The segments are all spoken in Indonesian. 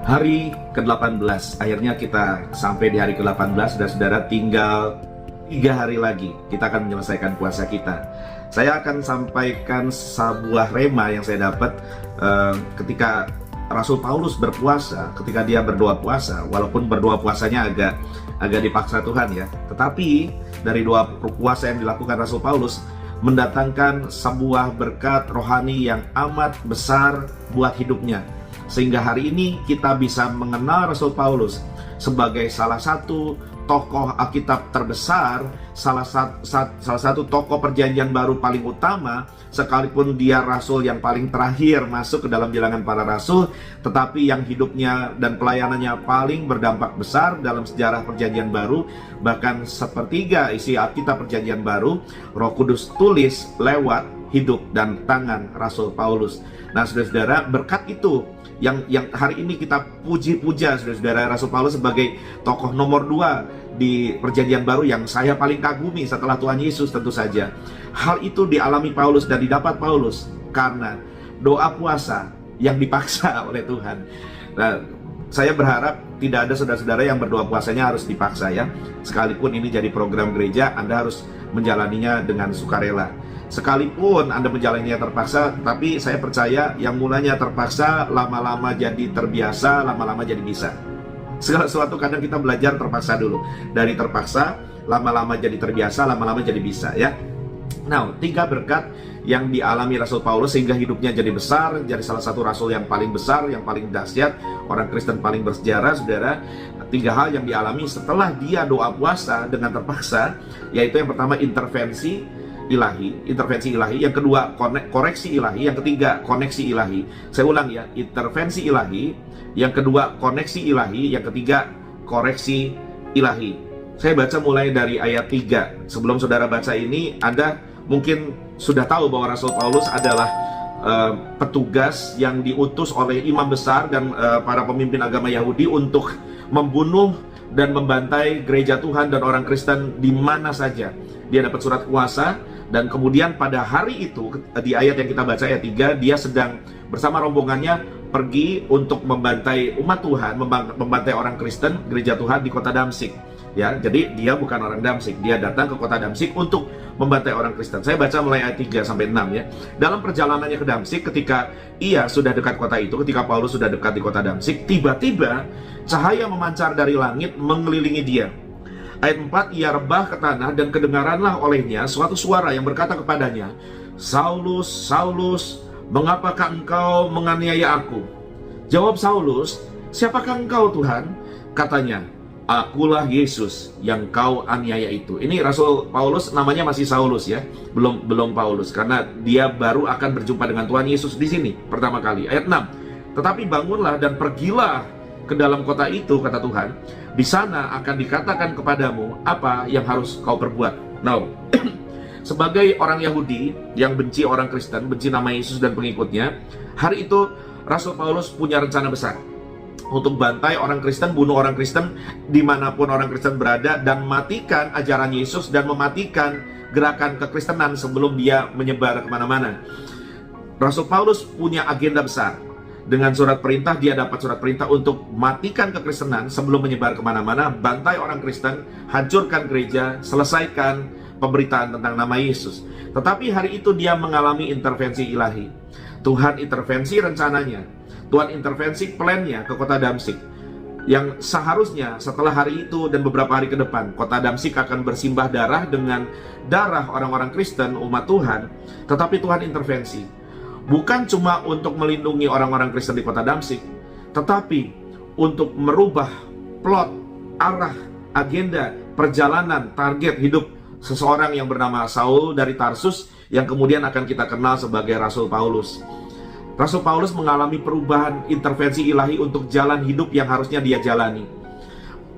Hari ke-18, akhirnya kita sampai di hari ke-18 dan saudara, tinggal 3 hari lagi kita akan menyelesaikan puasa kita. Saya akan sampaikan sebuah rema yang saya dapat ketika Rasul Paulus berpuasa, ketika dia berdoa puasa, walaupun berdoa puasanya agak dipaksa Tuhan ya. Tetapi dari doa puasa yang dilakukan Rasul Paulus mendatangkan sebuah berkat rohani yang amat besar buat hidupnya. Sehingga hari ini kita bisa mengenal Rasul Paulus sebagai salah satu tokoh Alkitab terbesar, salah satu tokoh perjanjian baru paling utama, sekalipun dia rasul yang paling terakhir masuk ke dalam bilangan para rasul, tetapi yang hidupnya dan pelayanannya paling berdampak besar dalam sejarah perjanjian baru. Bahkan sepertiga isi Alkitab perjanjian baru Roh Kudus tulis lewat hidup dan tangan Rasul Paulus. Nah, saudara-saudara, berkat itu yang hari ini kita puji-puja, saudara-saudara, Rasul Paulus sebagai tokoh nomor 2 di perjanjian baru yang saya paling kagumi setelah Tuhan Yesus tentu saja. Hal itu dialami Paulus dan didapat Paulus karena doa puasa yang dipaksa oleh Tuhan. Nah, saya berharap tidak ada saudara-saudara yang berdoa puasanya harus dipaksa ya. Sekalipun ini jadi program gereja, Anda harus menjalaninya dengan sukarela. Sekalipun Anda menjalaninya terpaksa, tapi saya percaya yang mulanya terpaksa lama-lama jadi terbiasa, lama-lama jadi bisa. Segala sesuatu kadang kita belajar terpaksa dulu. Dari terpaksa, lama-lama jadi terbiasa, lama-lama jadi bisa ya. Nah, 3 berkat yang dialami Rasul Paulus sehingga hidupnya jadi besar, jadi salah satu rasul yang paling besar, yang paling dahsyat, orang Kristen paling bersejarah, saudara. 3 hal yang dialami setelah dia doa puasa dengan terpaksa, yaitu yang pertama intervensi ilahi, yang kedua koreksi ilahi, yang ketiga koneksi ilahi. Saya ulang ya, intervensi ilahi, yang kedua koneksi ilahi, yang ketiga koreksi ilahi. Saya baca mulai dari ayat 3. Sebelum saudara baca ini, Anda mungkin sudah tahu bahwa Rasul Paulus adalah petugas yang diutus oleh imam besar dan para pemimpin agama Yahudi untuk membunuh dan membantai gereja Tuhan dan orang Kristen di mana saja. Dia dapat surat kuasa, dan kemudian pada hari itu, di ayat yang kita baca ayat 3, dia sedang bersama rombongannya pergi untuk membantai umat Tuhan, membantai orang Kristen, gereja Tuhan di kota Damsyik. Ya, jadi dia bukan orang Damsyik, dia datang ke kota Damsyik untuk membantai orang Kristen. Saya baca mulai ayat 3 sampai 6 ya. Dalam perjalanannya ke Damsyik, ketika ia sudah dekat kota itu, ketika Paulus sudah dekat di kota Damsyik, tiba-tiba cahaya memancar dari langit mengelilingi dia. Ayat 4, ia rebah ke tanah dan kedengaranlah olehnya suatu suara yang berkata kepadanya, "Saulus, Saulus, mengapakah engkau menganiaya aku?" Jawab Saulus, "Siapakah engkau Tuhan?" Katanya, "Akulah Yesus yang kau aniaya itu." Ini Rasul Paulus namanya masih Saulus ya, belum Paulus, karena dia baru akan berjumpa dengan Tuhan Yesus di sini pertama kali. Ayat 6, "Tetapi bangunlah dan pergilah ke dalam kota itu," kata Tuhan, "di sana akan dikatakan kepadamu apa yang harus kau perbuat." Nah, sebagai orang Yahudi yang benci orang Kristen, benci nama Yesus dan pengikutnya, hari itu Rasul Paulus punya rencana besar untuk bantai orang Kristen, bunuh orang Kristen dimanapun orang Kristen berada, dan matikan ajaran Yesus dan mematikan gerakan kekristenan sebelum dia menyebar kemana-mana. Rasul Paulus punya agenda besar. Dengan surat perintah, dia dapat surat perintah untuk matikan kekristenan sebelum menyebar kemana-mana, bantai orang Kristen, hancurkan gereja, selesaikan pemberitaan tentang nama Yesus. Tetapi hari itu dia mengalami intervensi ilahi. Tuhan intervensi rencananya, Tuhan intervensi plannya ke kota Damsyik, yang seharusnya setelah hari itu dan beberapa hari ke depan, kota Damsyik akan bersimbah darah dengan darah orang-orang Kristen, umat Tuhan. Tetapi Tuhan intervensi, bukan cuma untuk melindungi orang-orang Kristen di kota Damsyik, tetapi untuk merubah plot, arah, agenda, perjalanan, target hidup seseorang yang bernama Saul dari Tarsus, yang kemudian akan kita kenal sebagai Rasul Paulus. Rasul Paulus mengalami perubahan intervensi ilahi untuk jalan hidup yang harusnya dia jalani,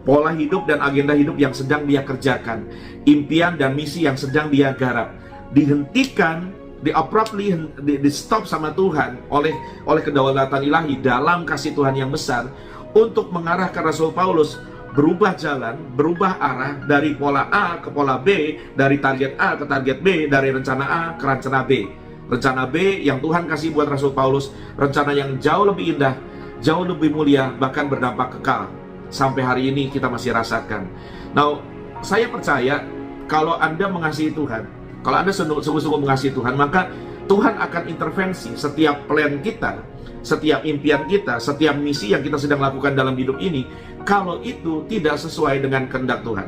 pola hidup dan agenda hidup yang sedang dia kerjakan, impian dan misi yang sedang dia garap, dihentikan, di stop sama Tuhan oleh kedaulatan ilahi dalam kasih Tuhan yang besar, untuk mengarahkan Rasul Paulus berubah jalan, berubah arah dari pola A ke pola B, dari target A ke target B, dari rencana A ke rencana B. Rencana B yang Tuhan kasih buat Rasul Paulus, rencana yang jauh lebih indah, jauh lebih mulia, bahkan berdampak kekal. Sampai hari ini kita masih rasakan. Nah, saya percaya kalau Anda mengasihi Tuhan, kalau Anda sungguh-sungguh mengasihi Tuhan, maka Tuhan akan intervensi setiap plan kita, setiap impian kita, setiap misi yang kita sedang lakukan dalam hidup ini. Kalau itu tidak sesuai dengan kehendak Tuhan,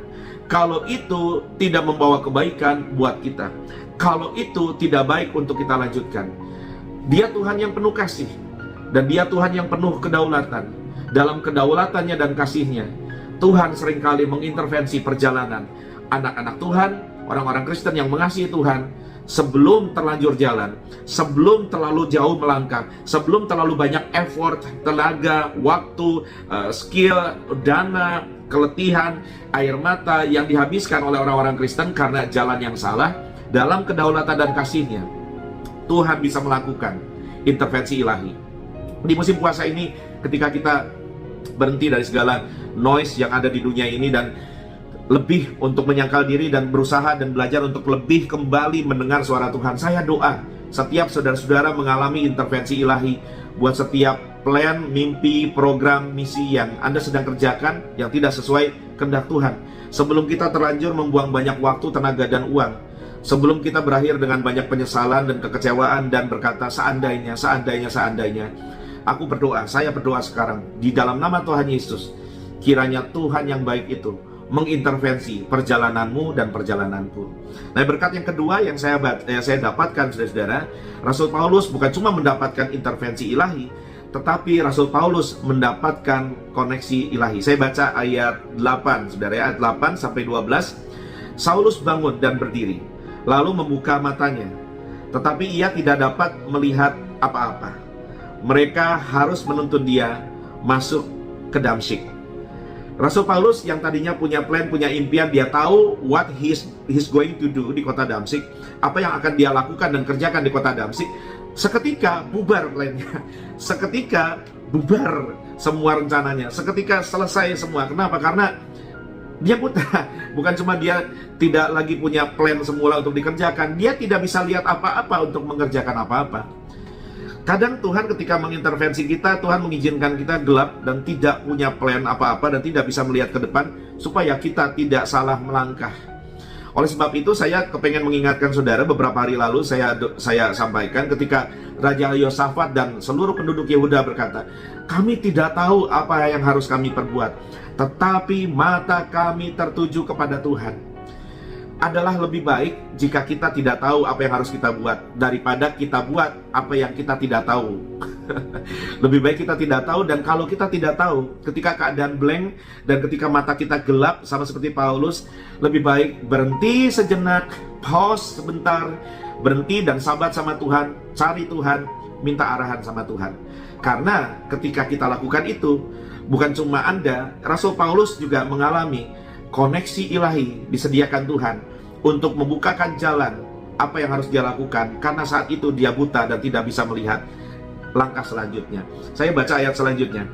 kalau itu tidak membawa kebaikan buat kita, kalau itu tidak baik untuk kita lanjutkan. Dia Tuhan yang penuh kasih, dan Dia Tuhan yang penuh kedaulatan. Dalam kedaulatannya dan kasihnya, Tuhan seringkali mengintervensi perjalanan anak-anak Tuhan, orang-orang Kristen yang mengasihi Tuhan, sebelum terlanjur jalan, sebelum terlalu jauh melangkah, sebelum terlalu banyak effort, tenaga, waktu, skill, dana, keletihan, air mata yang dihabiskan oleh orang-orang Kristen karena jalan yang salah. Dalam kedaulatan dan kasihnya, Tuhan bisa melakukan intervensi ilahi. Di musim puasa ini, ketika kita berhenti dari segala noise yang ada di dunia ini dan lebih untuk menyangkal diri dan berusaha dan belajar untuk lebih kembali mendengar suara Tuhan, saya doa setiap saudara-saudara mengalami intervensi ilahi buat setiap plan, mimpi, program, misi yang Anda sedang kerjakan yang tidak sesuai kehendak Tuhan. Sebelum kita terlanjur membuang banyak waktu, tenaga, dan uang, sebelum kita berakhir dengan banyak penyesalan dan kekecewaan dan berkata seandainya, aku berdoa, saya berdoa sekarang di dalam nama Tuhan Yesus, kiranya Tuhan yang baik itu mengintervensi perjalananmu dan perjalananku. Nah, berkat yang kedua yang saya dapatkan, saudara-saudara, Rasul Paulus bukan cuma mendapatkan intervensi ilahi, tetapi Rasul Paulus mendapatkan koneksi ilahi. Saya baca ayat 8, saudara, ayat 8 sampai 12. Saulus bangun dan berdiri, lalu membuka matanya, tetapi ia tidak dapat melihat apa-apa. Mereka harus menuntun dia masuk ke Damsyik. Rasul Paulus yang tadinya punya plan, punya impian, dia tahu what he's going to do di kota Damsyik, apa yang akan dia lakukan dan kerjakan di kota Damsyik. Seketika bubar plannya, seketika bubar semua rencananya, seketika selesai semua. Kenapa? Karena dia buta. Bukan cuma dia tidak lagi punya plan semula untuk dikerjakan, dia tidak bisa lihat apa-apa untuk mengerjakan apa-apa. Kadang Tuhan ketika mengintervensi kita, Tuhan mengizinkan kita gelap dan tidak punya plan apa-apa dan tidak bisa melihat ke depan supaya kita tidak salah melangkah. Oleh sebab itu saya kepengen mengingatkan saudara, beberapa hari lalu saya sampaikan ketika Raja Yosafat dan seluruh penduduk Yehuda berkata, kami tidak tahu apa yang harus kami perbuat, tetapi mata kami tertuju kepada Tuhan. Adalah lebih baik jika kita tidak tahu apa yang harus kita buat daripada kita buat apa yang kita tidak tahu. Lebih baik kita tidak tahu, dan kalau kita tidak tahu, ketika keadaan blank dan ketika mata kita gelap sama seperti Paulus, lebih baik berhenti sejenak, pause sebentar, berhenti dan sabat sama Tuhan, cari Tuhan, minta arahan sama Tuhan. Karena ketika kita lakukan itu, bukan cuma Anda, Rasul Paulus juga mengalami koneksi ilahi disediakan Tuhan untuk membukakan jalan apa yang harus dia lakukan, karena saat itu dia buta dan tidak bisa melihat langkah selanjutnya. Saya baca ayat selanjutnya,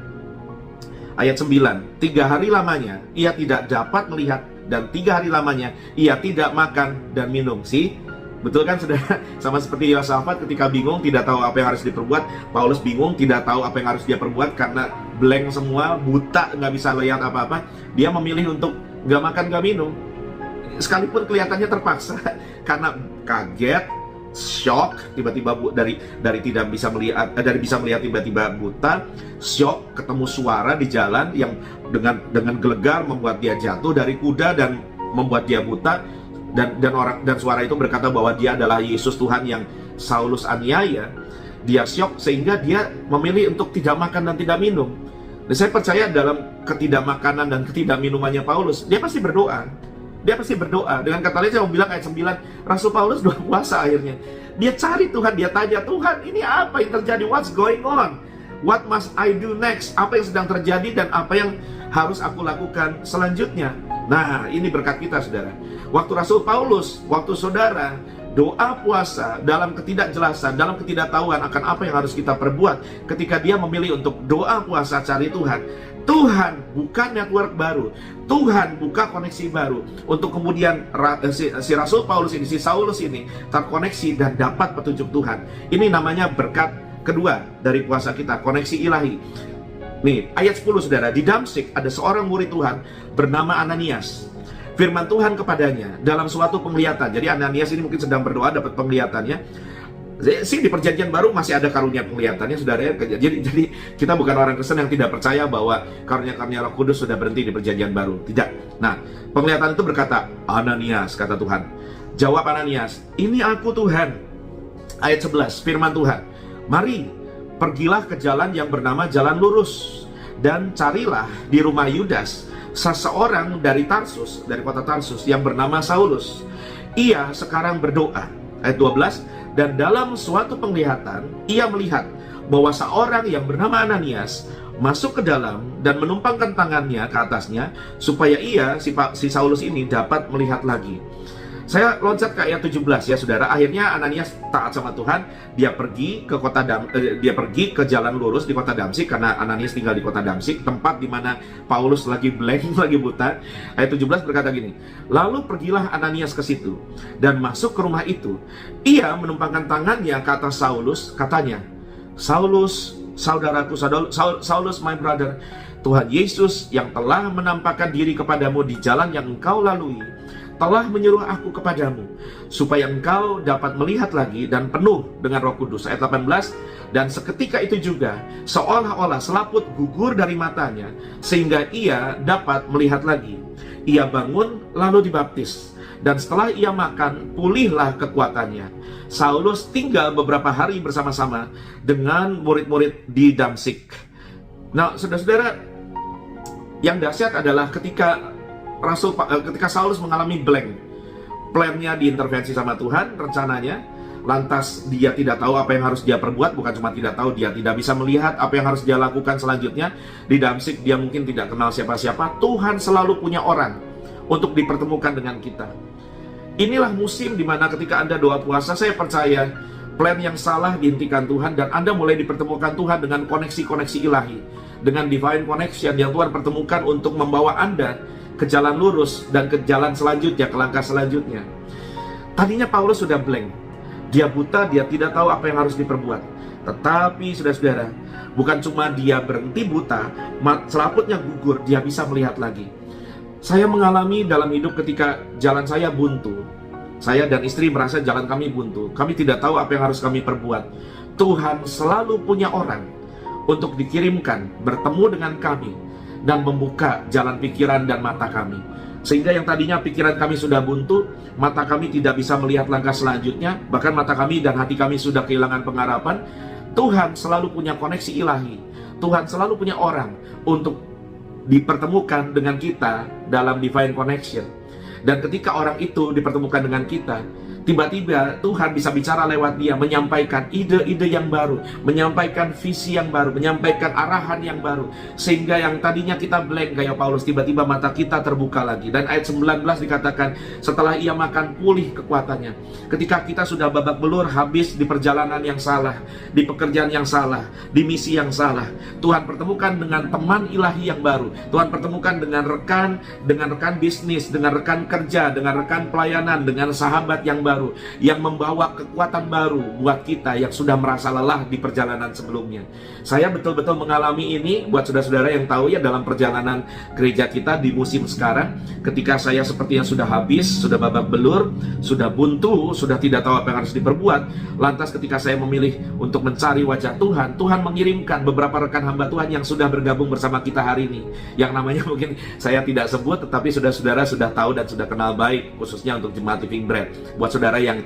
ayat 9. 3 hari lamanya ia tidak dapat melihat, dan 3 hari lamanya ia tidak makan dan minum. Betul kan saudara? Sama seperti Yosafat ketika bingung, tidak tahu apa yang harus diperbuat. Paulus bingung, tidak tahu apa yang harus dia perbuat karena blank semua, buta, nggak bisa lihat apa-apa. Dia memilih untuk nggak makan, nggak minum, sekalipun kelihatannya terpaksa karena kaget, shock, tiba-tiba dari tidak bisa melihat, dari bisa melihat tiba-tiba buta, shock, ketemu suara di jalan yang dengan gelegar membuat dia jatuh dari kuda dan membuat dia buta, dan suara itu berkata bahwa dia adalah Yesus Tuhan yang Saulus aniaya. Dia shock sehingga dia memilih untuk tidak makan dan tidak minum. Dan saya percaya dalam ketidakmakanan dan ketidakminumannya Paulus, dia pasti berdoa. Dia pasti berdoa. Dengan kata lain saya mau bilang ayat 9, Rasul Paulus doa puasa akhirnya. Dia cari Tuhan, dia tanya, Tuhan ini apa yang terjadi? What's going on? What must I do next? Apa yang sedang terjadi dan apa yang harus aku lakukan selanjutnya? Nah, ini berkat kita saudara. Waktu Rasul Paulus, waktu saudara doa puasa dalam ketidakjelasan, dalam ketidaktahuan akan apa yang harus kita perbuat, ketika dia memilih untuk doa puasa cari Tuhan, Tuhan buka network baru, Tuhan buka koneksi baru untuk kemudian si Rasul Paulus ini, si Saulus ini terkoneksi dan dapat petunjuk Tuhan. Ini namanya berkat kedua dari puasa kita, koneksi ilahi. Nih, ayat 10 saudara, di Damsyik ada seorang murid Tuhan bernama Ananias. Firman Tuhan kepadanya dalam suatu penglihatan. Jadi Ananias ini mungkin sedang berdoa, dapat penglihatannya. Sih di perjanjian baru masih ada karunia penglihatannya, saudara. Jadi kita bukan orang Kristen yang tidak percaya bahwa karunia-karunia Roh Kudus sudah berhenti di perjanjian baru. Tidak. Nah, penglihatan itu berkata, Ananias, kata Tuhan. Jawab Ananias, ini aku Tuhan. Ayat 11, firman Tuhan. Mari, pergilah ke jalan yang bernama Jalan Lurus, dan carilah di rumah Yudas seseorang dari Tarsus, dari kota Tarsus, yang bernama Saulus. Ia sekarang berdoa. Ayat 12, dan dalam suatu penglihatan ia melihat bahwa seorang yang bernama Ananias masuk ke dalam dan menumpangkan tangannya ke atasnya, supaya ia, si Saulus ini, dapat melihat lagi. Saya loncat ke ayat 17 ya saudara. Akhirnya Ananias taat sama Tuhan. Dia pergi ke jalan lurus di kota Damsyik, karena Ananias tinggal di kota Damsyik, tempat di mana Paulus lagi blank, lagi buta. Ayat 17 berkata gini, lalu pergilah Ananias ke situ dan masuk ke rumah itu. Ia menumpangkan tangannya ke atas Saulus, katanya, Saulus, saudaraku, Saulus my brother, Tuhan Yesus yang telah menampakkan diri kepadamu di jalan yang engkau lalui telah menyuruh aku kepadamu, supaya engkau dapat melihat lagi dan penuh dengan Roh Kudus. Ayat 18, dan seketika itu juga seolah-olah selaput gugur dari matanya, sehingga ia dapat melihat lagi. Ia bangun lalu dibaptis, dan setelah ia makan, pulihlah kekuatannya. Saulus tinggal beberapa hari bersama-sama dengan murid-murid di Damsyik. Nah, saudara-saudara, yang dahsyat adalah ketika Saulus mengalami blank, plannya diintervensi sama Tuhan, rencananya, lantas dia tidak tahu apa yang harus dia perbuat. Bukan cuma tidak tahu, dia tidak bisa melihat apa yang harus dia lakukan selanjutnya. Di Damsyik dia mungkin tidak kenal siapa-siapa. Tuhan selalu punya orang untuk dipertemukan dengan kita. Inilah musim dimana ketika Anda doa puasa, saya percaya plan yang salah dihentikan Tuhan, dan Anda mulai dipertemukan Tuhan dengan koneksi-koneksi ilahi, dengan divine connection yang Tuhan pertemukan untuk membawa Anda ke jalan lurus dan ke jalan selanjutnya, ke langkah selanjutnya. Tadinya Paulus sudah blank, dia buta, dia tidak tahu apa yang harus diperbuat. Tetapi saudara-saudara, bukan cuma dia berhenti buta, selaputnya gugur, dia bisa melihat lagi. Saya mengalami dalam hidup ketika jalan saya buntu. Saya dan istri merasa jalan kami buntu, kami tidak tahu apa yang harus kami perbuat. Tuhan selalu punya orang untuk dikirimkan bertemu dengan kami dan membuka jalan pikiran dan mata kami, sehingga yang tadinya pikiran kami sudah buntu, mata kami tidak bisa melihat langkah selanjutnya, bahkan mata kami dan hati kami sudah kehilangan pengharapan. Tuhan selalu punya koneksi ilahi. Tuhan selalu punya orang untuk dipertemukan dengan kita dalam divine connection. Dan ketika orang itu dipertemukan dengan kita, tiba-tiba Tuhan bisa bicara lewat dia, menyampaikan ide-ide yang baru, menyampaikan visi yang baru, menyampaikan arahan yang baru, sehingga yang tadinya kita blank kayak Paulus, tiba-tiba mata kita terbuka lagi. Dan ayat 19 dikatakan, setelah ia makan, pulih kekuatannya. Ketika kita sudah babak belur, habis di perjalanan yang salah, di pekerjaan yang salah, di misi yang salah, Tuhan pertemukan dengan teman ilahi yang baru. Tuhan pertemukan dengan rekan bisnis, dengan rekan kerja, dengan rekan pelayanan, dengan sahabat yang baru, yang membawa kekuatan baru buat kita yang sudah merasa lelah di perjalanan sebelumnya. Saya betul-betul mengalami ini. Buat saudara-saudara yang tahu ya, dalam perjalanan gereja kita di musim sekarang, ketika saya sepertinya sudah habis, sudah babak belur, sudah buntu, sudah tidak tahu apa yang harus diperbuat, lantas ketika saya memilih untuk mencari wajah Tuhan, Tuhan mengirimkan beberapa rekan hamba Tuhan yang sudah bergabung bersama kita hari ini, yang namanya mungkin saya tidak sebut, tetapi saudara-saudara sudah tahu dan sudah kenal baik, khususnya untuk Jemaat Living Bread. Buat saudara yang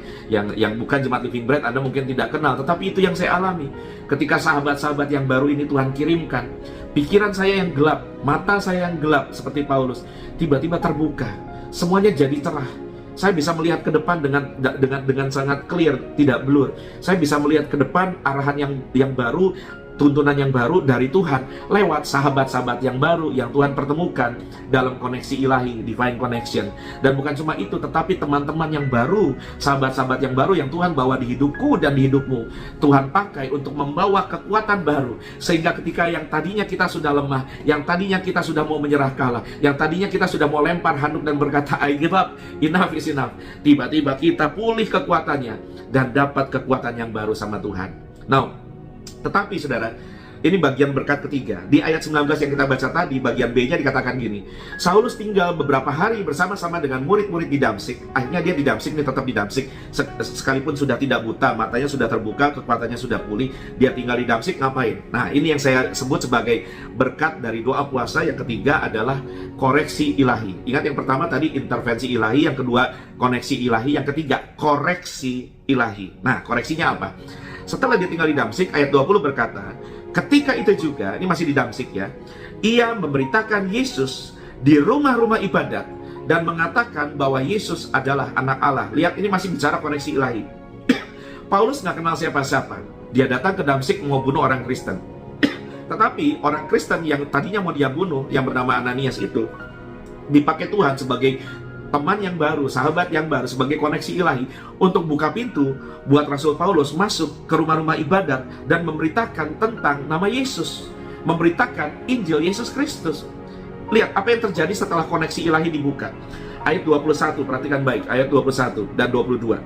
bukan Jemaat Living Bread, Anda mungkin tidak kenal, tetapi itu yang saya alami. Ketika sahabat-sahabat yang baru ini Tuhan kirimkan, pikiran saya yang gelap, mata saya yang gelap seperti Paulus, tiba-tiba terbuka, semuanya jadi cerah. Saya bisa melihat ke depan dengan sangat clear, tidak blur. Saya bisa melihat ke depan arahan yang baru, tuntunan yang baru dari Tuhan lewat sahabat-sahabat yang baru yang Tuhan pertemukan dalam koneksi ilahi, divine connection. Dan bukan cuma itu, tetapi teman-teman yang baru, sahabat-sahabat yang baru yang Tuhan bawa di hidupku dan di hidupmu, Tuhan pakai untuk membawa kekuatan baru, sehingga ketika yang tadinya kita sudah lemah, yang tadinya kita sudah mau menyerah kalah, yang tadinya kita sudah mau lempar handuk dan berkata I give up, enough is enough, tiba-tiba kita pulih kekuatannya dan dapat kekuatan yang baru sama Tuhan. Now, tetapi saudara, Ini bagian berkat ketiga. Di ayat 19 yang kita baca tadi, bagian B-nya dikatakan gini. Saulus tinggal beberapa hari bersama-sama dengan murid-murid di Damsik. Akhirnya dia di Damsik, ini tetap di Damsik. Sekalipun sudah tidak buta, matanya sudah terbuka, kekuatannya sudah pulih. Dia tinggal di Damsik, ngapain? Nah, ini yang saya sebut sebagai berkat dari doa puasa. Yang ketiga adalah koreksi ilahi. Ingat yang pertama tadi intervensi ilahi, yang kedua koneksi ilahi, yang ketiga koreksi ilahi. Nah, koreksinya apa? Setelah dia tinggal di Damsik, ayat 20 berkata, ketika itu juga, ini masih di Damsik ya, ia memberitakan Yesus di rumah-rumah ibadat dan mengatakan bahwa Yesus adalah anak Allah. Lihat, ini masih bicara koneksi ilahi. Paulus nggak kenal siapa-siapa. Dia datang ke Damsik mau bunuh orang Kristen. Tetapi orang Kristen yang tadinya mau dia bunuh, yang bernama Ananias itu, dipakai Tuhan sebagai teman yang baru, sahabat yang baru, sebagai koneksi ilahi untuk buka pintu buat Rasul Paulus masuk ke rumah-rumah ibadat dan memberitakan tentang nama Yesus, memberitakan Injil Yesus Kristus. Lihat apa yang terjadi setelah koneksi ilahi dibuka. Ayat 21, perhatikan baik, ayat 21 dan 22.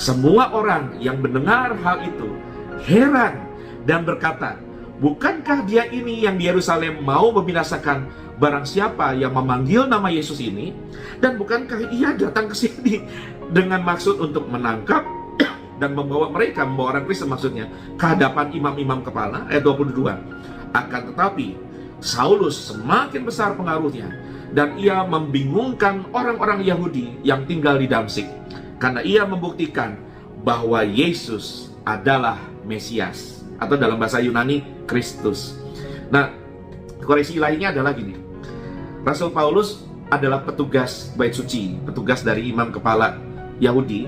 Semua orang yang mendengar hal itu heran dan berkata, bukankah dia ini yang di Yerusalem mau membinasakan barang siapa yang memanggil nama Yesus ini? Dan bukankah ia datang ke sini dengan maksud untuk menangkap dan membawa orang Kristen maksudnya ke hadapan imam-imam kepala? Ayat 22. Akan tetapi Saulus semakin besar pengaruhnya dan ia membingungkan orang-orang Yahudi yang tinggal di Damsik karena ia membuktikan bahwa Yesus adalah Mesias, atau dalam bahasa Yunani Kristus. Nah, koreksi ilahinya adalah gini. Rasul Paulus adalah petugas bait suci, petugas dari imam kepala Yahudi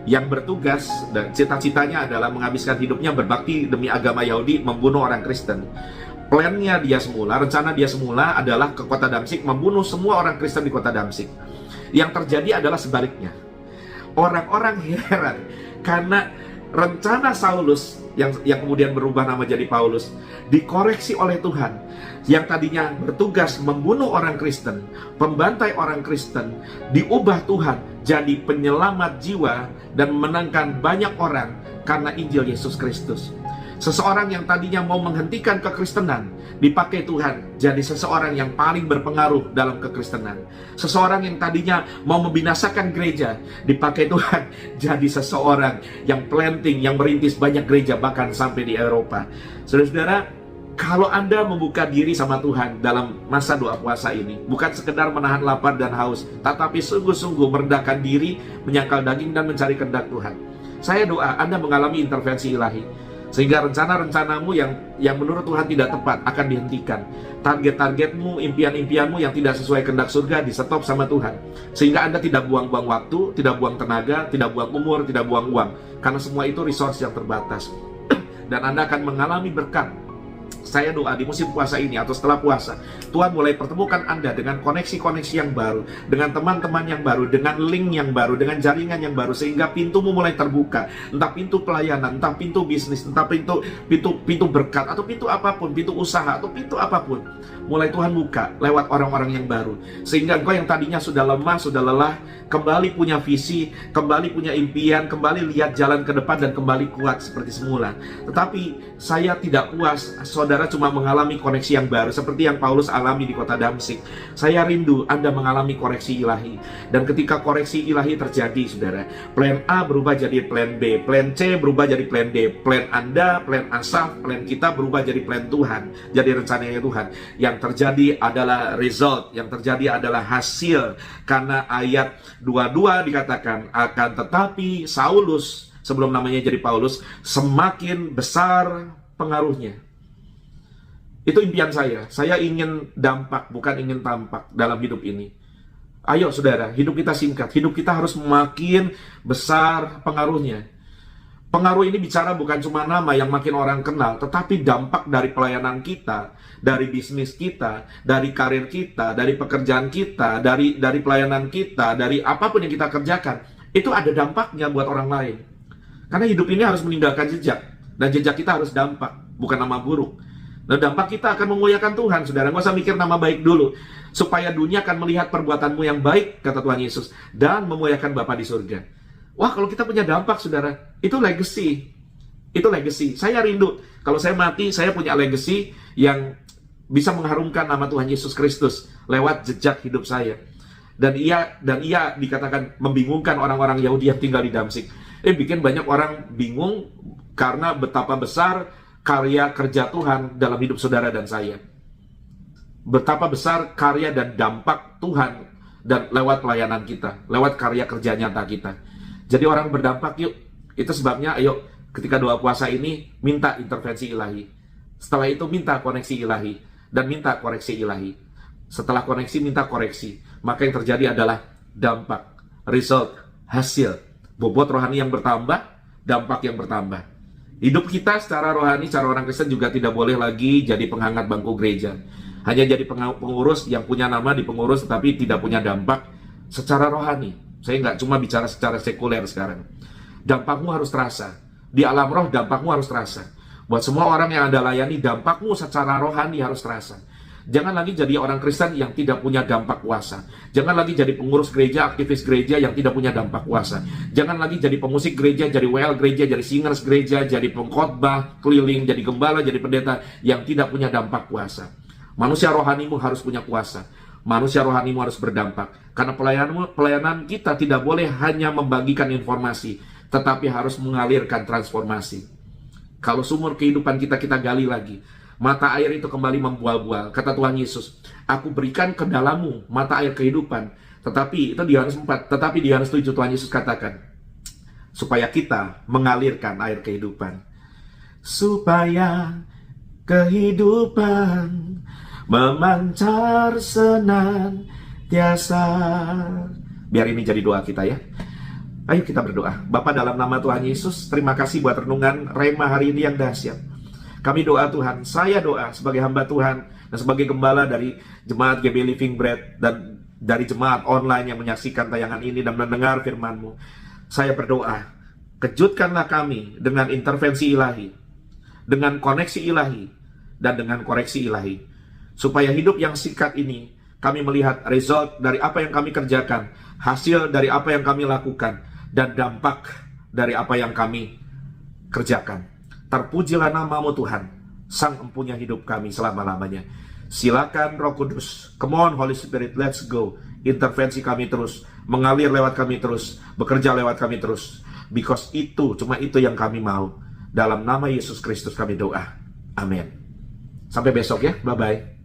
yang bertugas dan cita-citanya adalah menghabiskan hidupnya berbakti demi agama Yahudi, membunuh orang Kristen. Plannya dia semula, rencana dia semula adalah ke kota Damsik, membunuh semua orang Kristen di kota Damsik. Yang terjadi adalah sebaliknya. Orang-orang heran karena rencana Saulus yang kemudian berubah nama jadi Paulus dikoreksi oleh Tuhan. Yang tadinya bertugas membunuh orang Kristen, pembantai orang Kristen, diubah Tuhan jadi penyelamat jiwa dan memenangkan banyak orang karena Injil Yesus Kristus. Seseorang yang tadinya mau menghentikan kekristenan dipakai Tuhan jadi seseorang yang paling berpengaruh dalam kekristenan. Seseorang yang tadinya mau membinasakan gereja dipakai Tuhan jadi seseorang yang planting, yang merintis banyak gereja bahkan sampai di Eropa. Saudara-saudara, kalau Anda membuka diri sama Tuhan dalam masa doa puasa ini, bukan sekedar menahan lapar dan haus, tetapi sungguh-sungguh merendahkan diri, menyangkal daging dan mencari kehendak Tuhan. Saya doa Anda mengalami intervensi ilahi, sehingga rencana-rencanamu yang menurut Tuhan tidak tepat akan dihentikan. Target-targetmu, impian-impianmu yang tidak sesuai kehendak surga di stop sama Tuhan. Sehingga Anda tidak buang-buang waktu, tidak buang tenaga, tidak buang umur, tidak buang uang. Karena semua itu resource yang terbatas. Dan Anda akan mengalami berkat. Saya doa di musim puasa ini atau setelah puasa, Tuhan mulai pertemukan Anda dengan koneksi-koneksi yang baru, dengan teman-teman yang baru, dengan link yang baru, dengan jaringan yang baru, sehingga pintumu mulai terbuka. Entah pintu pelayanan, entah pintu bisnis, entah pintu berkat, atau pintu apapun, pintu usaha, atau pintu apapun. Mulai Tuhan buka lewat orang-orang yang baru, sehingga engkau yang tadinya sudah lemah, sudah lelah, kembali punya visi, kembali punya impian, kembali lihat jalan ke depan dan kembali kuat seperti semula. Tetapi saya tidak puas, saudara cuma mengalami koneksi yang baru seperti yang Paulus alami di kota Damsik. Saya rindu Anda mengalami koreksi ilahi. Dan ketika koreksi ilahi terjadi, saudara, plan A berubah jadi plan B, plan C berubah jadi plan D, plan Anda, plan Asaf, plan kita berubah jadi plan Tuhan, jadi rencananya Tuhan. Yang terjadi adalah result, yang terjadi adalah hasil. Karena ayat 22 dikatakan, akan tetapi Saulus, sebelum namanya jadi Paulus, semakin besar pengaruhnya. Itu impian saya ingin dampak, bukan ingin tampak dalam hidup ini. Ayo saudara, hidup kita singkat, hidup kita harus makin besar pengaruhnya. Pengaruh ini bicara bukan cuma nama yang makin orang kenal, tetapi dampak dari pelayanan kita, dari bisnis kita, dari karir kita, dari pekerjaan kita, dari pelayanan kita, dari apapun yang kita kerjakan, itu ada dampaknya buat orang lain. Karena hidup ini harus meninggalkan jejak, dan jejak kita harus dampak, bukan nama buruk. Nah, dampak kita akan memuliakan Tuhan, saudara. Nggak usah mikir nama baik dulu, supaya dunia akan melihat perbuatanmu yang baik, kata Tuhan Yesus, dan memuliakan Bapa di surga. Wah, kalau kita punya dampak, saudara, itu legacy. Itu legacy. Saya rindu. Kalau saya mati, saya punya legacy yang bisa mengharumkan nama Tuhan Yesus Kristus lewat jejak hidup saya. Dan ia dikatakan membingungkan orang-orang Yahudi yang tinggal di Damsyik. Bikin banyak orang bingung karena betapa besar karya kerja Tuhan dalam hidup saudara dan saya. Betapa besar karya dan dampak Tuhan dan lewat pelayanan kita, lewat karya kerja nyata kita. Jadi orang berdampak yuk. Itu sebabnya ayo ketika doa puasa ini minta intervensi ilahi. Setelah itu minta koneksi ilahi dan minta koreksi ilahi. Setelah koneksi minta koreksi. Maka yang terjadi adalah dampak, result, hasil. Bobot rohani yang bertambah, dampak yang bertambah. Hidup kita secara rohani, secara orang Kristen juga tidak boleh lagi jadi penghangat bangku gereja. Hanya jadi pengurus yang punya nama di pengurus tetapi tidak punya dampak secara rohani. Saya nggak cuma bicara secara sekuler sekarang. Dampakmu harus terasa. Di alam roh dampakmu harus terasa. Buat semua orang yang Anda layani, dampakmu secara rohani harus terasa. Jangan lagi jadi orang Kristen yang tidak punya dampak kuasa. Jangan lagi jadi pengurus gereja, aktivis gereja yang tidak punya dampak kuasa. Jangan lagi jadi pemusik gereja, jadi WL gereja, jadi singers gereja, jadi pengkhotbah keliling, jadi gembala, jadi pendeta yang tidak punya dampak kuasa. Manusia rohanimu harus punya kuasa. Manusia rohanimu harus berdampak. Karena pelayanan kita tidak boleh hanya membagikan informasi, tetapi harus mengalirkan transformasi. Kalau sumur kehidupan kita gali lagi, mata air itu kembali membual-bual. Kata Tuhan Yesus, aku berikan ke dalammu mata air kehidupan. Tetapi, itu di Yohanes 4. Tetapi di Yohanes 7 Tuhan Yesus katakan, supaya kita mengalirkan air kehidupan. Supaya kehidupan memancar senantiasa. Biar ini jadi doa kita ya. Ayo kita berdoa. Bapa, dalam nama Tuhan Yesus, terima kasih buat renungan Rema hari ini yang dahsyat. Kami doa Tuhan, saya doa sebagai hamba Tuhan dan sebagai gembala dari Jemaat GB Living Bread dan dari jemaat online yang menyaksikan tayangan ini dan mendengar firman-Mu. Saya berdoa, kejutkanlah kami dengan intervensi ilahi, dengan koneksi ilahi, dan dengan koreksi ilahi. Supaya hidup yang singkat ini, kami melihat result dari apa yang kami kerjakan, hasil dari apa yang kami lakukan, dan dampak dari apa yang kami kerjakan. Terpujilah nama-Mu Tuhan, Sang Empunya hidup kami selama-lamanya. Silakan Roh Kudus, come on Holy Spirit, let's go. Intervensi kami terus, mengalir lewat kami terus, bekerja lewat kami terus. Because cuma itu yang kami mau. Dalam nama Yesus Kristus kami doa. Amin. Sampai besok ya, bye-bye.